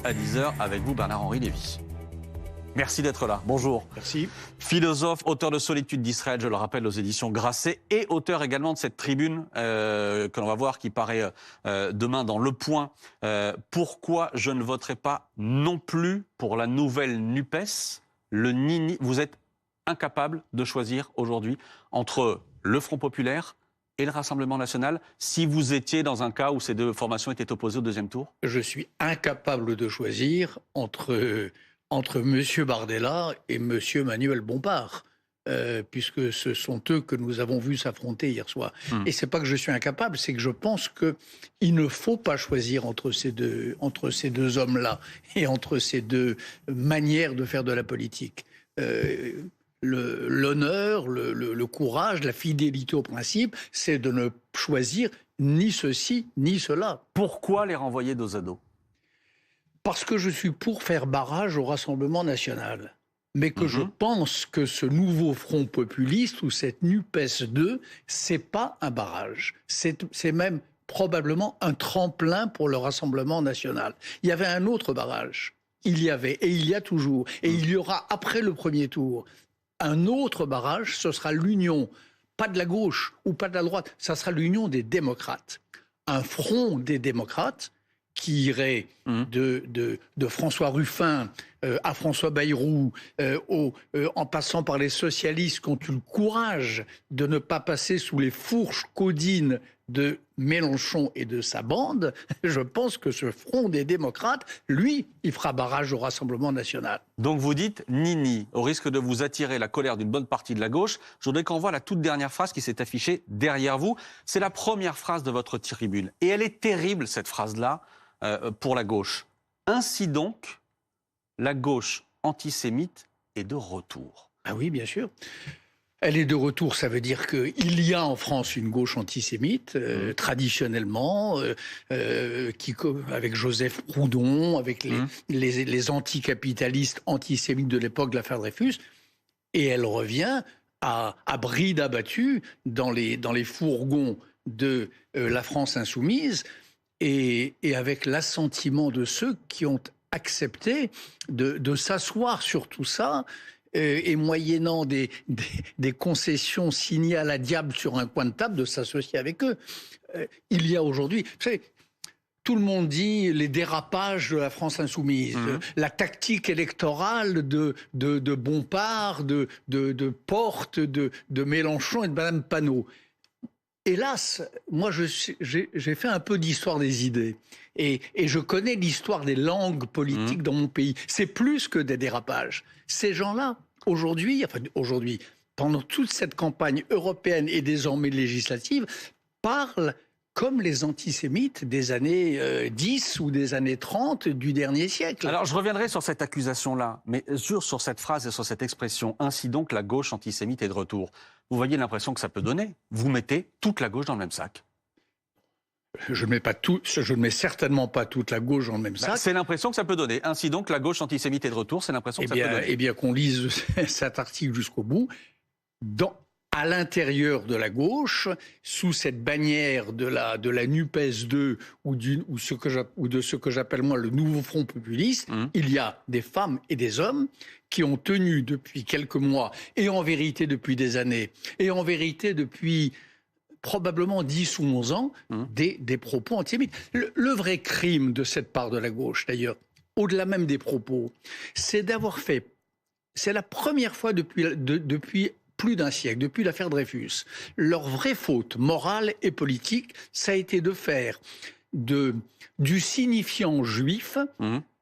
à 10h avec vous, Bernard-Henri Lévy. Merci d'être là. Bonjour. Merci. Philosophe, auteur de Solitude d'Israël, je le rappelle, aux éditions Grasset, et auteur également de cette tribune que l'on va voir qui paraît demain dans Le Point. Pourquoi je ne voterai pas non plus pour la nouvelle NUPES, le Nini. Vous êtes incapable de choisir aujourd'hui entre le Front Populaire et le Rassemblement National, si vous étiez dans un cas où ces deux formations étaient opposées au deuxième tour? Je suis incapable de choisir entre M. Bardella et M. Manuel Bompard, puisque ce sont eux que nous avons vus s'affronter hier soir. Et c'est pas que je suis incapable, c'est que je pense qu'il ne faut pas choisir entre ces deux hommes-là et entre ces deux manières de faire de la politique. L'honneur, le courage, la fidélité au principe, c'est de ne choisir ni ceci ni cela. Pourquoi les renvoyer dos à dos? Parce que je suis pour faire barrage au Rassemblement national. Mais que je pense que ce nouveau front populiste ou cette NUPES 2, c'est pas un barrage. C'est même probablement un tremplin pour le Rassemblement national. Il y avait un autre barrage. Il y avait, et il y a toujours, et il y aura après le premier tour, un autre barrage, ce sera l'union, pas de la gauche ou pas de la droite, ça sera l'union des démocrates. Un front des démocrates qui irait de François Ruffin à François Bayrou, en passant par les socialistes qui ont eu le courage de ne pas passer sous les fourches caudines de Mélenchon et de sa bande. Je pense que ce front des démocrates, lui, il fera barrage au Rassemblement national. Donc vous dites Nini, au risque de vous attirer la colère d'une bonne partie de la gauche. Je voudrais qu'on voit la toute dernière phrase qui s'est affichée derrière vous. C'est la première phrase de votre tribune. Et elle est terrible, cette phrase-là, pour la gauche. Ainsi donc, la gauche antisémite est de retour. Ah oui, bien sûr. Elle est de retour, ça veut dire qu'il y a en France une gauche antisémite, traditionnellement, avec Joseph Proudhon, avec les anticapitalistes antisémites de l'époque de l'affaire Dreyfus, et elle revient à bride abattue dans les fourgons de la France insoumise, et avec l'assentiment de ceux qui ont accepté de s'asseoir sur tout ça, et moyennant des concessions signées à la diable sur un coin de table, de s'associer avec eux. Il y a aujourd'hui... Vous savez, tout le monde dit les dérapages de la France insoumise, la tactique électorale de Bompard, de Porte, de Mélenchon et de Mme Panot. Hélas, moi j'ai fait un peu d'histoire des idées et je connais l'histoire des langues politiques dans mon pays. C'est plus que des dérapages. Ces gens-là, aujourd'hui, pendant toute cette campagne européenne et désormais législative, parlent comme les antisémites des années 10 ou des années 30 du dernier siècle. Alors je reviendrai sur cette accusation-là, mais sur cette phrase et sur cette expression. Ainsi donc, la gauche antisémite est de retour. Vous voyez l'impression que ça peut donner. Vous mettez toute la gauche dans le même sac. Je ne mets certainement pas toute la gauche dans le même sac. C'est l'impression que ça peut donner. Ainsi donc, la gauche antisémite est de retour, c'est l'impression que ça peut donner. Eh bien, qu'on lise cet article jusqu'au bout. À l'intérieur de la gauche, sous cette bannière de la NUPES 2 ou de ce que j'appelle moi le nouveau front populiste, il y a des femmes et des hommes qui ont tenu depuis quelques mois, et en vérité depuis des années, et en vérité depuis probablement 10 ou 11 ans, des propos antisémites. Le vrai crime de cette part de la gauche, d'ailleurs, au-delà même des propos, c'est d'avoir fait... C'est la première fois depuis plus d'un siècle, depuis l'affaire Dreyfus, leur vraie faute morale et politique, ça a été de faire du signifiant juif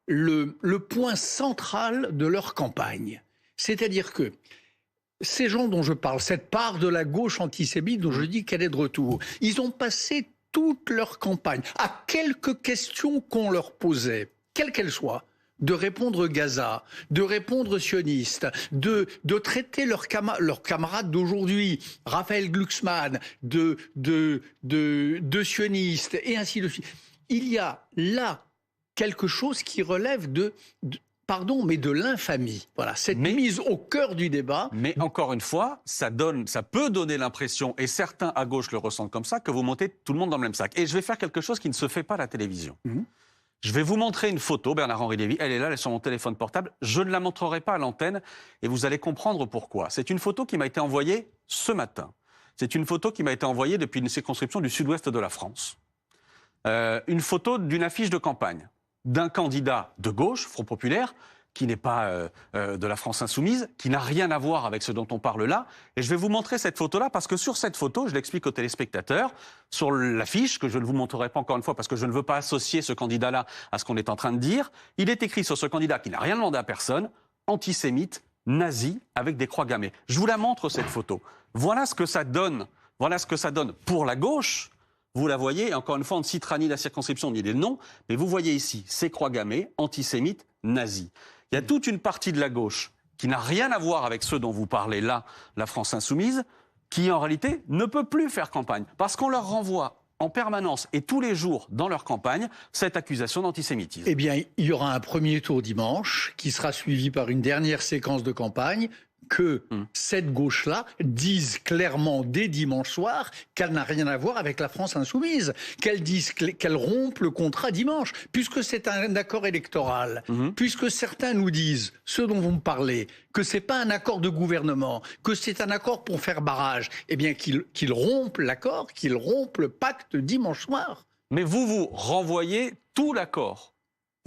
le point central de leur campagne. C'est-à-dire que ces gens dont je parle, cette part de la gauche antisémite dont je dis qu'elle est de retour, ils ont passé toute leur campagne à quelques questions qu'on leur posait, quelles qu'elles soient, de répondre Gaza, de répondre sioniste, de traiter leurs camarades d'aujourd'hui, Raphaël Glucksmann, de sionistes, et ainsi de suite. Il y a là quelque chose qui relève de l'infamie. Voilà, cette mise au cœur du débat. Mais encore une fois, ça peut donner l'impression, et certains à gauche le ressentent comme ça, que vous montez tout le monde dans le même sac. Et je vais faire quelque chose qui ne se fait pas à la télévision. Je vais vous montrer une photo, Bernard-Henri Lévy, elle est là, elle est sur mon téléphone portable. Je ne la montrerai pas à l'antenne et vous allez comprendre pourquoi. C'est une photo qui m'a été envoyée ce matin. C'est une photo qui m'a été envoyée depuis une circonscription du sud-ouest de la France. Une photo d'une affiche de campagne d'un candidat de gauche, Front Populaire, qui n'est pas de la France Insoumise, qui n'a rien à voir avec ce dont on parle là. Et je vais vous montrer cette photo-là, parce que sur cette photo, je l'explique aux téléspectateurs, sur l'affiche, que je ne vous montrerai pas encore une fois, parce que je ne veux pas associer ce candidat-là à ce qu'on est en train de dire, il est écrit sur ce candidat qui n'a rien demandé à personne, antisémite, nazi, avec des croix gammées. Je vous la montre, cette photo. Voilà ce que ça donne. Voilà ce que ça donne pour la gauche. Vous la voyez, et encore une fois, on ne citera ni la circonscription ni les noms, mais vous voyez ici ces croix gammées, antisémites, nazis. Il y a toute une partie de la gauche qui n'a rien à voir avec ceux dont vous parlez là, la France Insoumise, qui en réalité ne peut plus faire campagne, parce qu'on leur renvoie en permanence et tous les jours dans leur campagne cette accusation d'antisémitisme. Eh bien, il y aura un premier tour dimanche qui sera suivi par une dernière séquence de campagne que cette gauche-là dise clairement dès dimanche soir qu'elle n'a rien à voir avec la France Insoumise, qu'elle dise qu'elle rompe le contrat dimanche, puisque c'est un accord électoral, puisque certains nous disent, ceux dont vous me parlez, que c'est pas un accord de gouvernement, que c'est un accord pour faire barrage, eh bien qu'ils rompent l'accord, qu'ils rompent le pacte dimanche soir. Mais vous renvoyez tout l'accord.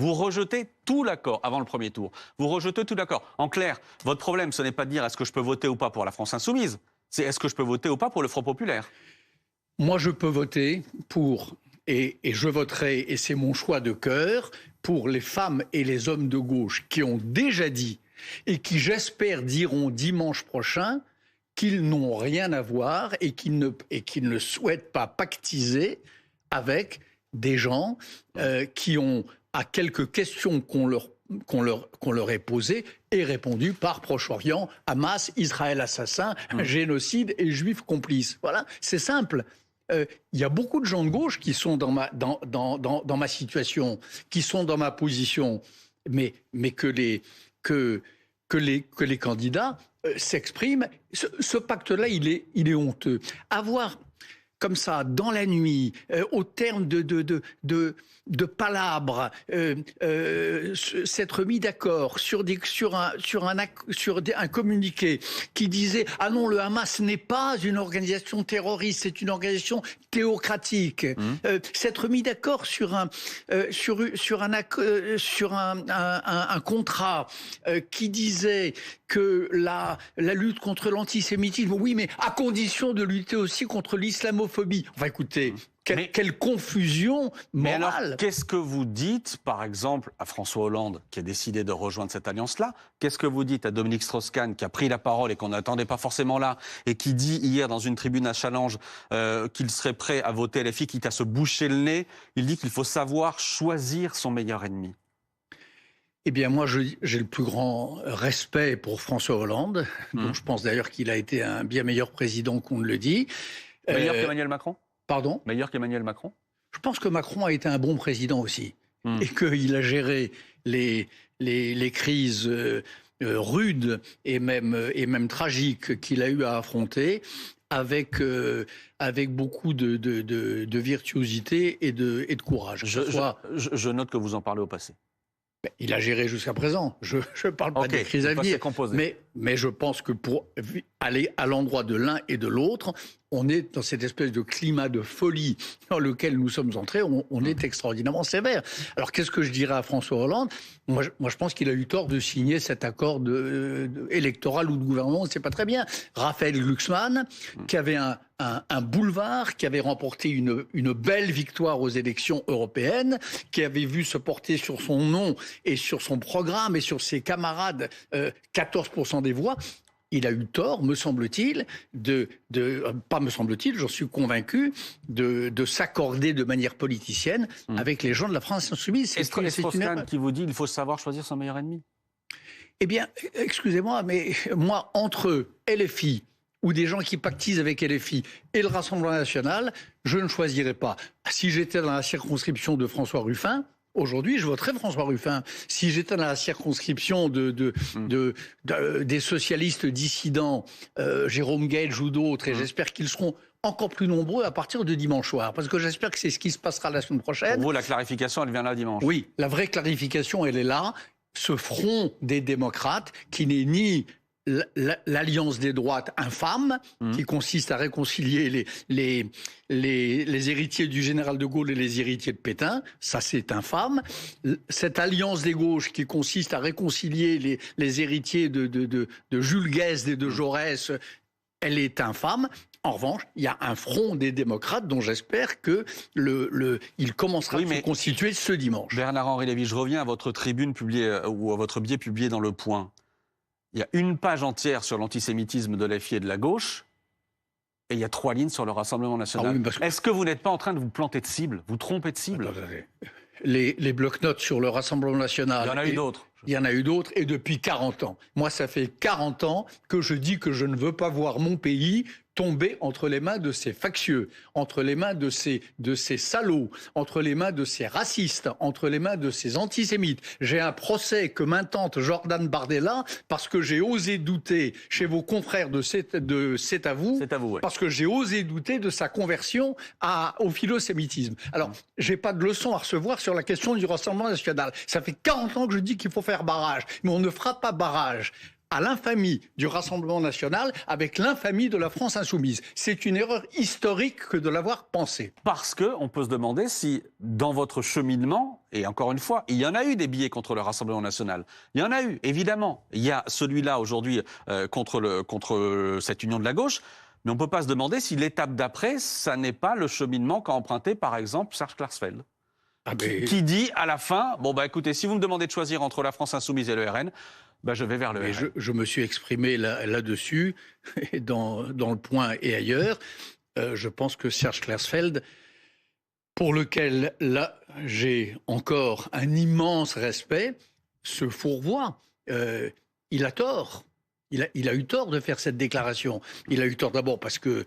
Vous rejetez tout l'accord avant le premier tour. Vous rejetez tout l'accord. En clair, votre problème, ce n'est pas de dire est-ce que je peux voter ou pas pour la France Insoumise, c'est est-ce que je peux voter ou pas pour le Front Populaire. Moi, je peux voter pour, et je voterai, et c'est mon choix de cœur, pour les femmes et les hommes de gauche qui ont déjà dit, et qui j'espère diront dimanche prochain, qu'ils n'ont rien à voir et qu'ils ne souhaitent pas pactiser avec des gens qui ont, à quelques questions qu'on leur ait posées, et répondu par Proche-Orient, Hamas, Israël assassin, génocide et juifs complices. Voilà, c'est simple. Il y a beaucoup de gens de gauche qui sont dans ma situation, qui sont dans ma position, mais que les candidats s'expriment. Ce pacte-là, il est honteux. Avoir comme ça, dans la nuit, au terme de palabres, s'être mis d'accord sur un communiqué qui disait « Ah non, le Hamas n'est pas une organisation terroriste, c'est une organisation théocratique ». S'être mis d'accord sur un contrat qui disait que la lutte contre l'antisémitisme, oui, mais à condition de lutter aussi contre l'islamophobie. Enfin, écoutez, quelle confusion morale. Mais alors, qu'est-ce que vous dites, par exemple, à François Hollande, qui a décidé de rejoindre cette alliance-là? Qu'est-ce que vous dites à Dominique Strauss-Kahn, qui a pris la parole et qu'on n'attendait pas forcément là, et qui dit hier dans une tribune à Challenge qu'il serait prêt à voter LFI, quitte à se boucher le nez? Il dit qu'il faut savoir choisir son meilleur ennemi. Eh bien, moi, j'ai le plus grand respect pour François Hollande, dont je pense d'ailleurs qu'il a été un bien meilleur président qu'on ne le dit. Meilleur qu'Emmanuel Macron? Pardon? Meilleur qu'Emmanuel Macron? Je pense que Macron a été un bon président aussi. Et qu'il a géré les crises rudes et même tragiques qu'il a eu à affronter avec beaucoup de virtuosité et de courage. Je note que vous en parlez au passé. Il a géré jusqu'à présent. Je ne parle pas des crises à venir. Mais je pense que pour aller à l'endroit de l'un et de l'autre, on est dans cette espèce de climat de folie dans lequel nous sommes entrés. On est extraordinairement sévère. Alors, qu'est-ce que je dirais à François Hollande? Moi, je pense qu'il a eu tort de signer cet accord électoral ou de gouvernement. C'est pas très bien. Raphaël Glucksmann, qui avait un boulevard, qui avait remporté une belle victoire aux élections européennes, qui avait vu se porter sur son nom et sur son programme et sur ses camarades 14% des voix. Il a eu tort, me semble-t-il, pas me semble-t-il, j'en suis convaincu, de s'accorder de manière politicienne avec les gens de la France Insoumise. C'est Strauss-Kahn qui vous dit qu'il faut savoir choisir son meilleur ennemi? Eh bien, excusez-moi, mais moi, entre LFI, ou des gens qui pactisent avec LFI et le Rassemblement national, je ne choisirais pas. Si j'étais dans la circonscription de François Ruffin, aujourd'hui, je voterais François Ruffin. Si j'étais dans la circonscription des socialistes dissidents, Jérôme Guedj ou d'autres, et j'espère qu'ils seront encore plus nombreux à partir de dimanche soir. Parce que j'espère que c'est ce qui se passera la semaine prochaine. Pour vous, la clarification, elle vient là dimanche. Oui, la vraie clarification, elle est là. Ce front des démocrates qui n'est ni l'alliance des droites infâme, qui consiste à réconcilier les héritiers du général de Gaulle et les héritiers de Pétain, ça c'est infâme. Cette alliance des gauches qui consiste à réconcilier les héritiers de Jules Guesde et de Jaurès, elle est infâme. En revanche, il y a un front des démocrates dont j'espère qu'il commencera à se constituer ce dimanche. Bernard-Henri Lévy, je reviens à votre tribune publiée, ou à votre billet publié dans Le Point. Il y a une page entière sur l'antisémitisme de la FI et de la gauche, et il y a 3 lignes sur le Rassemblement national. Ah oui, Est-ce que vous n'êtes pas en train de vous planter de cible, vous tromper de cible? Les bloc-notes sur le Rassemblement national... Il y en a eu d'autres. Il y en a eu d'autres, et depuis 40 ans. Moi, ça fait 40 ans que je dis que je ne veux pas voir mon pays tomber entre les mains de ces factieux, entre les mains de ces salauds, entre les mains de ces racistes, entre les mains de ces antisémites. J'ai un procès que m'intente Jordan Bardella parce que j'ai osé douter chez vos confrères de C'est à vous, ouais. Parce que j'ai osé douter de sa conversion au philosémitisme. Alors, j'ai pas de leçon à recevoir sur la question du Rassemblement national. Ça fait 40 ans que je dis qu'il faut faire barrage, mais on ne fera pas barrage à l'infamie du Rassemblement national avec l'infamie de la France insoumise. C'est une erreur historique que de l'avoir pensé. Parce qu'on peut se demander si, dans votre cheminement, et encore une fois, il y en a eu des billets contre le Rassemblement national. Il y en a eu, évidemment. Il y a celui-là aujourd'hui contre cette union de la gauche. Mais on ne peut pas se demander si l'étape d'après, ça n'est pas le cheminement qu'a emprunté, par exemple, Serge Klarsfeld. Qui dit à la fin, écoutez, si vous me demandez de choisir entre la France insoumise et le RN, je vais vers le RN. Je me suis exprimé là-dessus, dans Le Point et ailleurs. Je pense que Serge Klarsfeld, pour lequel là j'ai encore un immense respect, se fourvoie. Il a tort. Il a eu tort de faire cette déclaration. Il a eu tort d'abord parce que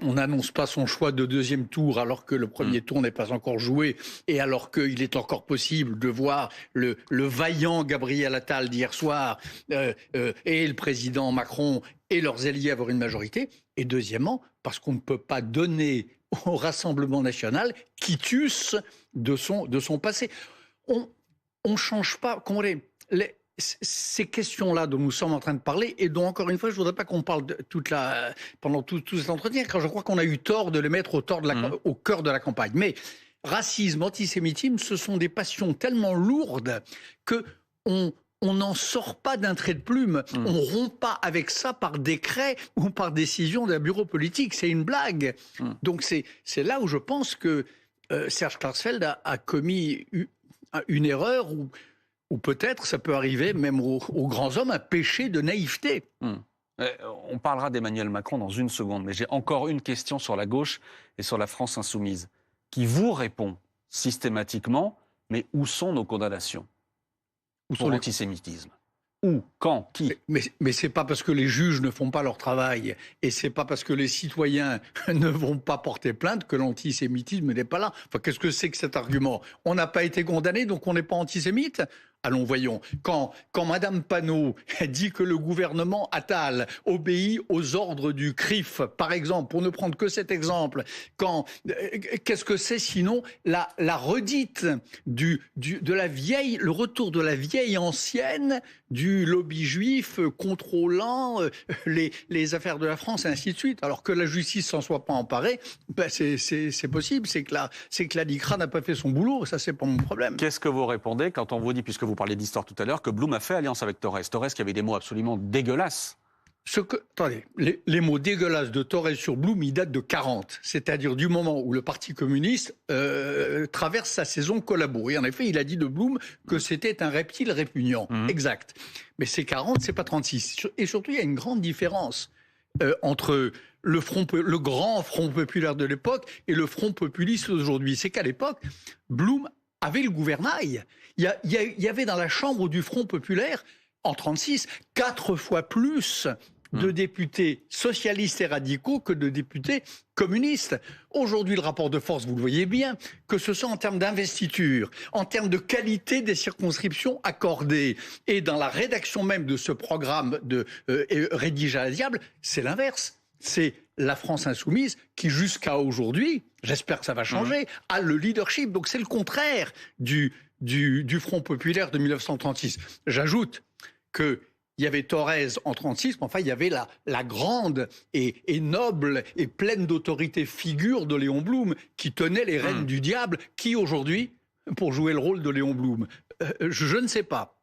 on n'annonce pas son choix de deuxième tour alors que le premier tour n'est pas encore joué et alors qu'il est encore possible de voir le vaillant Gabriel Attal d'hier soir et le président Macron et leurs alliés avoir une majorité. Et deuxièmement, parce qu'on ne peut pas donner au Rassemblement national quitus de son passé. On change pas... Ces questions-là dont nous sommes en train de parler et dont, encore une fois, je ne voudrais pas qu'on parle pendant tout cet entretien, car je crois qu'on a eu tort de les mettre au cœur de la campagne. Mais racisme, antisémitisme, ce sont des passions tellement lourdes qu'on n'en sort pas d'un trait de plume. On ne rompt pas avec ça par décret ou par décision d'un bureau politique. C'est une blague. Donc c'est là où je pense que Serge Klarsfeld a commis une erreur ou peut-être, ça peut arriver même aux grands hommes, un péché de naïveté. On parlera d'Emmanuel Macron dans une seconde, mais j'ai encore une question sur la gauche et sur la France insoumise, qui vous répond systématiquement, mais où sont nos condamnations pour l'antisémitisme? Où? Quand? Qui? Mais c'est pas parce que les juges ne font pas leur travail et c'est pas parce que les citoyens ne vont pas porter plainte que l'antisémitisme n'est pas là. Enfin, qu'est-ce que c'est que cet argument? On n'a pas été condamné, donc on n'est pas antisémite? Allons, voyons. Quand Madame Panot dit que le gouvernement Attal obéit aux ordres du CRIF, par exemple, pour ne prendre que cet exemple, qu'est-ce que c'est sinon la redite le retour de la vieille ancienne du lobby juif contrôlant les affaires de la France et ainsi de suite. Alors que la justice s'en soit pas emparée, c'est possible. C'est que la DICRA n'a pas fait son boulot. Ça, c'est pas mon problème. Qu'est-ce que vous répondez quand on vous dit, puisque vous parliez d'histoire tout à l'heure, que Blum a fait alliance avec Torres? Torres qui avait des mots absolument dégueulasses. Attendez, les mots dégueulasses de Torres sur Blum, ils datent de 40, c'est-à-dire du moment où le Parti communiste traverse sa saison collabo. Et en effet, il a dit de Blum que c'était un reptile répugnant. Exact. Mais c'est 40, c'est pas 36. Et surtout, il y a une grande différence entre le grand front populaire de l'époque et le front populiste d'aujourd'hui. C'est qu'à l'époque, Blum avait le gouvernail. Il y avait dans la chambre du Front populaire, en 1936, 4 fois plus de députés socialistes et radicaux que de députés communistes. Aujourd'hui, le rapport de force, vous le voyez bien, que ce soit en termes d'investiture, en termes de qualité des circonscriptions accordées, et dans la rédaction même de ce programme rédigé à la diable, c'est l'inverse. c'est la France insoumise qui, jusqu'à aujourd'hui, j'espère que ça va changer, a le leadership. Donc c'est le contraire du Front populaire de 1936. J'ajoute qu'il y avait Thorez en 1936, mais enfin il y avait la grande et noble et pleine d'autorité figure de Léon Blum qui tenait les rênes du diable, qui aujourd'hui, pour jouer le rôle de Léon Blum, je ne sais pas.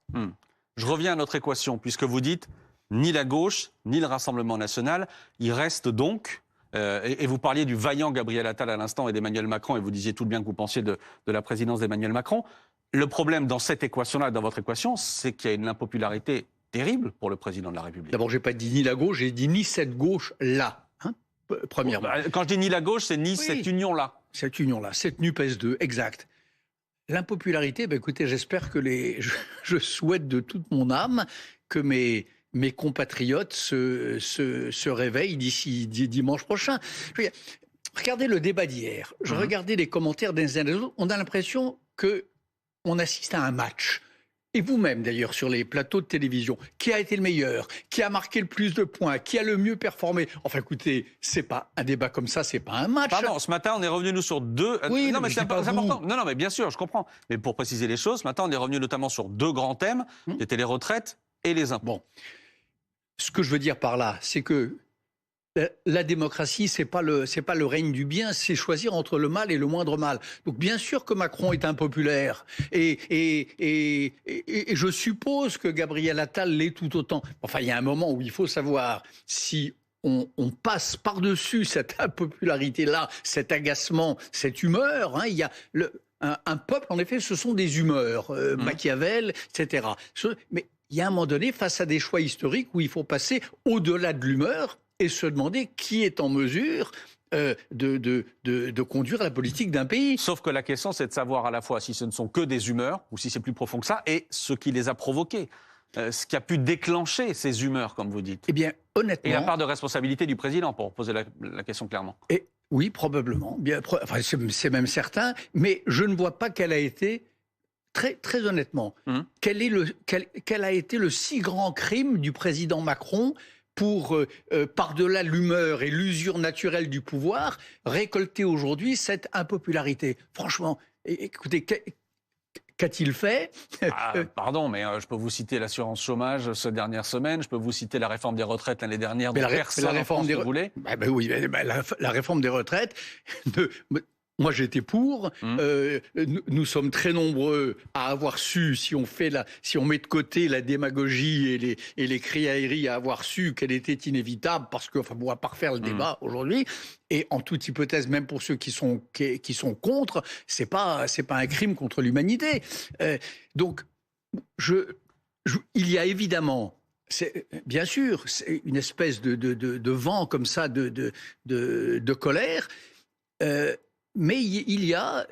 Je reviens à notre équation, puisque vous dites ni la gauche, ni le Rassemblement national. Il reste donc, et vous parliez du vaillant Gabriel Attal à l'instant et d'Emmanuel Macron, et vous disiez tout le bien que vous pensiez de la présidence d'Emmanuel Macron. Le problème dans cette équation-là, dans votre équation, c'est qu'il y a une impopularité terrible pour le président de la République. D'abord, je n'ai pas dit ni la gauche, j'ai dit ni cette gauche-là, premièrement. Quand je dis ni la gauche, c'est ni cette union-là. Cette union-là, cette NUPES 2, exact. L'impopularité, écoutez, j'espère que je souhaite de toute mon âme que mes compatriotes se réveillent d'ici dimanche prochain. Regardez le débat d'hier. Je regardais les commentaires des uns et des autres. On a l'impression qu'on assiste à un match. Et vous-même, d'ailleurs, sur les plateaux de télévision, qui a été le meilleur, qui a marqué le plus de points, qui a le mieux performé. Enfin, écoutez, c'est pas un débat comme ça, c'est pas un match. Pardon, ce matin, on est revenu, nous, sur deux... Oui, non, mais c'est important. Non, mais bien sûr, je comprends. Mais pour préciser les choses, ce matin, on est revenu notamment sur deux grands thèmes, qui étaient les retraites et les impôts. Bon. Ce que je veux dire par là, c'est que la démocratie, c'est pas le règne du bien, c'est choisir entre le mal et le moindre mal. Donc bien sûr que Macron est impopulaire, et je suppose que Gabriel Attal l'est tout autant. Enfin, il y a un moment où il faut savoir si on passe par-dessus cette impopularité-là, cet agacement, cette humeur. Il y a un peuple, en effet, ce sont des humeurs, Machiavel, etc. Mais il y a un moment donné, face à des choix historiques, où il faut passer au-delà de l'humeur et se demander qui est en mesure de conduire la politique d'un pays. Sauf que la question, c'est de savoir à la fois si ce ne sont que des humeurs ou si c'est plus profond que ça, et ce qui les a provoquées, ce qui a pu déclencher ces humeurs, comme vous dites. Eh bien, honnêtement... Et la part de responsabilité du président, pour poser la question clairement. Oui, probablement. Enfin, c'est même certain, mais je ne vois pas quelle a été... Très honnêtement, quel a été le si grand crime du président Macron pour, par-delà l'humeur et l'usure naturelle du pouvoir, récolter aujourd'hui cette impopularité? Franchement, écoutez, qu'a-t-il fait? Pardon, mais je peux vous citer l'assurance chômage ces dernières semaines, je peux vous citer la réforme des retraites l'année dernière, dont personne en France ne voulait. Oui, la réforme des retraites... Moi, j'étais pour. Nous sommes très nombreux à avoir su, si on met de côté la démagogie et les criailleries, à avoir su qu'elle était inévitable, parce que, enfin, on va pas refaire le débat aujourd'hui. Et en toute hypothèse, même pour ceux qui sont contre, c'est pas un crime contre l'humanité. Donc, il y a évidemment. Bien sûr, c'est une espèce de vent comme ça de colère. Mais il y a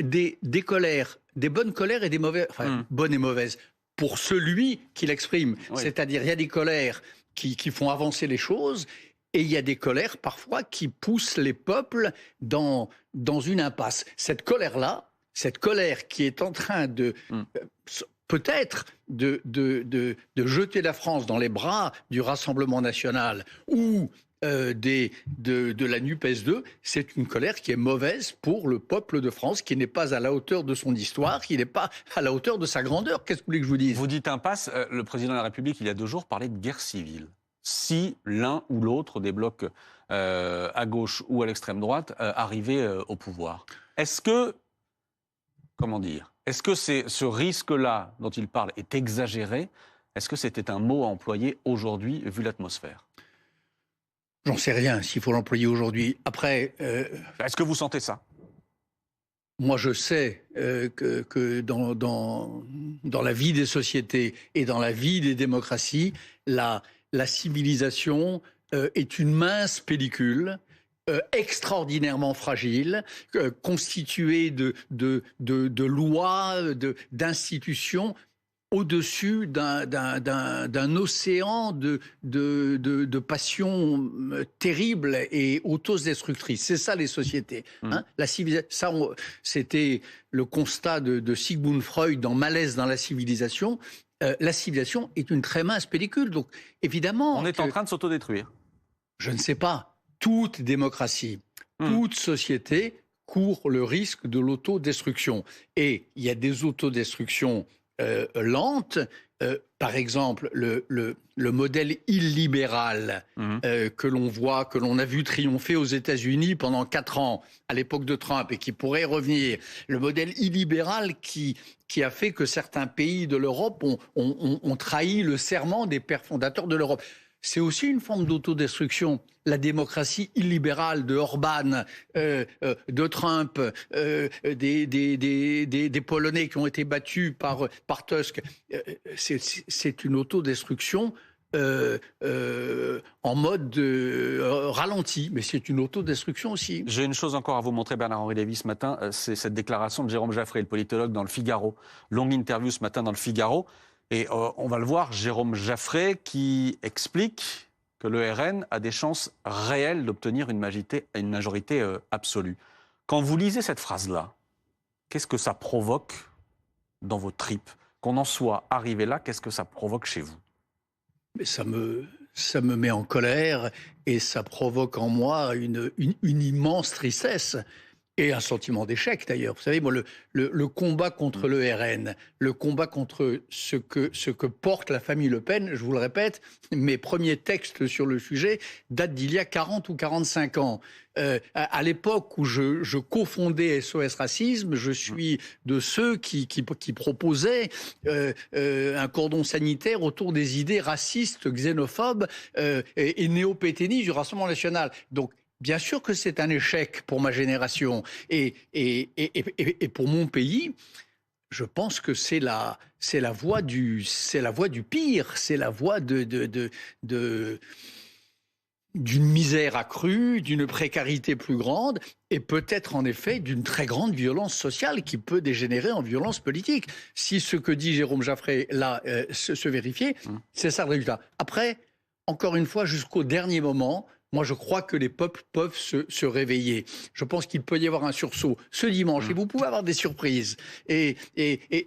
des colères, des bonnes colères et des mauvaises, bonnes et mauvaises, pour celui qui l'exprime. Oui. C'est-à-dire, il y a des colères qui font avancer les choses, et il y a des colères, parfois, qui poussent les peuples dans une impasse. Cette colère-là, cette colère qui est en train peut-être de jeter la France dans les bras du Rassemblement national, ou de la NUPES 2, c'est une colère qui est mauvaise pour le peuple de France, qui n'est pas à la hauteur de son histoire, qui n'est pas à la hauteur de sa grandeur. Qu'est-ce que vous voulez que je vous dise? Vous dites impasse, le président de la République, il y a 2 jours, parlait de guerre civile. Si l'un ou l'autre des blocs à gauche ou à l'extrême droite arrivait au pouvoir. Est-ce que, est-ce que ce risque-là dont il parle est exagéré? Est-ce que c'était un mot à employer aujourd'hui, vu l'atmosphère? J'en sais rien, s'il faut l'employer aujourd'hui. Après... Est-ce que vous sentez ça? Moi, je sais que dans la vie des sociétés et dans la vie des démocraties, la civilisation est une mince pellicule extraordinairement fragile, constituée de lois, d'institutions, au-dessus d'un océan de passions terribles et autodestructrices. C'est ça, les sociétés. La civilisation, c'était le constat de Sigmund Freud dans Malaise dans la civilisation. La civilisation est une très mince pellicule. Donc, évidemment... On est en train de s'autodétruire. Je ne sais pas. toute démocratie, toute société court le risque de l'autodestruction. Et il y a des autodestructions lentes. Par exemple, le modèle illibéral que l'on voit, que l'on a vu triompher aux États-Unis pendant 4 ans, à l'époque de Trump, et qui pourrait revenir. Le modèle illibéral qui a fait que certains pays de l'Europe ont trahi le serment des pères fondateurs de l'Europe. C'est aussi une forme d'autodestruction. La démocratie illibérale de Orban, de Trump, des Polonais qui ont été battus par Tusk, c'est une autodestruction en mode ralenti, mais c'est une autodestruction aussi. J'ai une chose encore à vous montrer, Bernard-Henri Lévy, ce matin, c'est cette déclaration de Jérôme Jaffray, le politologue, dans le Figaro. Longue interview ce matin dans le Figaro. Et on va le voir, Jérôme Jaffray qui explique que le RN a des chances réelles d'obtenir une majorité absolue. Quand vous lisez cette phrase-là, qu'est-ce que ça provoque dans vos tripes? Qu'on en soit arrivé là, qu'est-ce que ça provoque chez vous? Mais ça me met en colère et ça provoque en moi une immense tristesse. Et un sentiment d'échec, d'ailleurs. Vous savez, moi, le combat contre le RN, le combat contre ce que porte la famille Le Pen, je vous le répète, mes premiers textes sur le sujet datent d'il y a 40 ou 45 ans. À l'époque où je cofondais SOS Racisme, je suis de ceux qui proposaient un cordon sanitaire autour des idées racistes, xénophobes et néo-pétainistes du Rassemblement national. Donc, bien sûr que c'est un échec pour ma génération et pour mon pays. Je pense que c'est la voie du pire, c'est la voie d'une misère accrue, d'une précarité plus grande et peut-être en effet d'une très grande violence sociale qui peut dégénérer en violence politique. Si ce que dit Jérôme Jaffray là se vérifiait, c'est ça le résultat. Après, encore une fois, jusqu'au dernier moment, moi, je crois que les peuples peuvent se réveiller. Je pense qu'il peut y avoir un sursaut ce dimanche. Et vous pouvez avoir des surprises. Et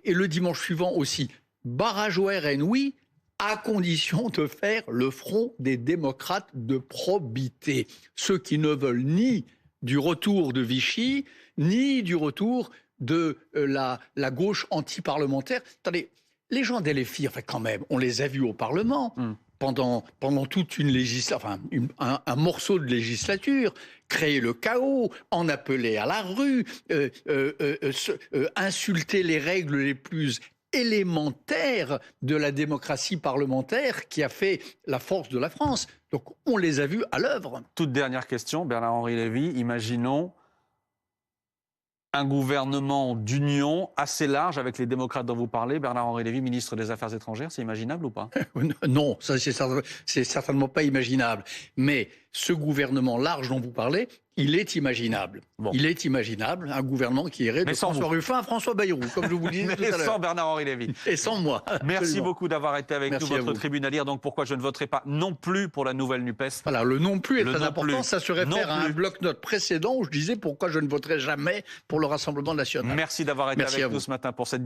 le dimanche suivant aussi. Barrage au RN, oui, à condition de faire le front des démocrates de probité. Ceux qui ne veulent ni du retour de Vichy, ni du retour de la gauche anti-parlementaire. Attendez, les gens d'LFI, enfin quand même, on les a vus au Parlement. Pendant toute une législature, enfin un morceau de législature, créer le chaos, en appeler à la rue, insulter les règles les plus élémentaires de la démocratie parlementaire qui a fait la force de la France. Donc on les a vus à l'œuvre. Toute dernière question, Bernard-Henri Lévy, imaginons un gouvernement d'union assez large avec les démocrates dont vous parlez. Bernard-Henri Lévy, ministre des Affaires étrangères, c'est imaginable ou pas? Non, ça c'est certainement pas imaginable. Mais ce gouvernement large dont vous parlez, il est imaginable. Bon. Il est imaginable, un gouvernement qui irait de François Ruffin à François Bayrou, comme je vous le disais tout à l'heure. Et sans Bernard-Henri Lévy. Et sans moi. Merci absolument. beaucoup d'avoir été avec nous. Votre tribune à lire, donc pourquoi je ne voterai pas non plus pour la nouvelle NUPES. Voilà, le non plus est très important. Ça se réfère à un bloc-notes précédent où je disais pourquoi je ne voterai jamais pour le Rassemblement national. Merci d'avoir été avec nous ce matin pour cette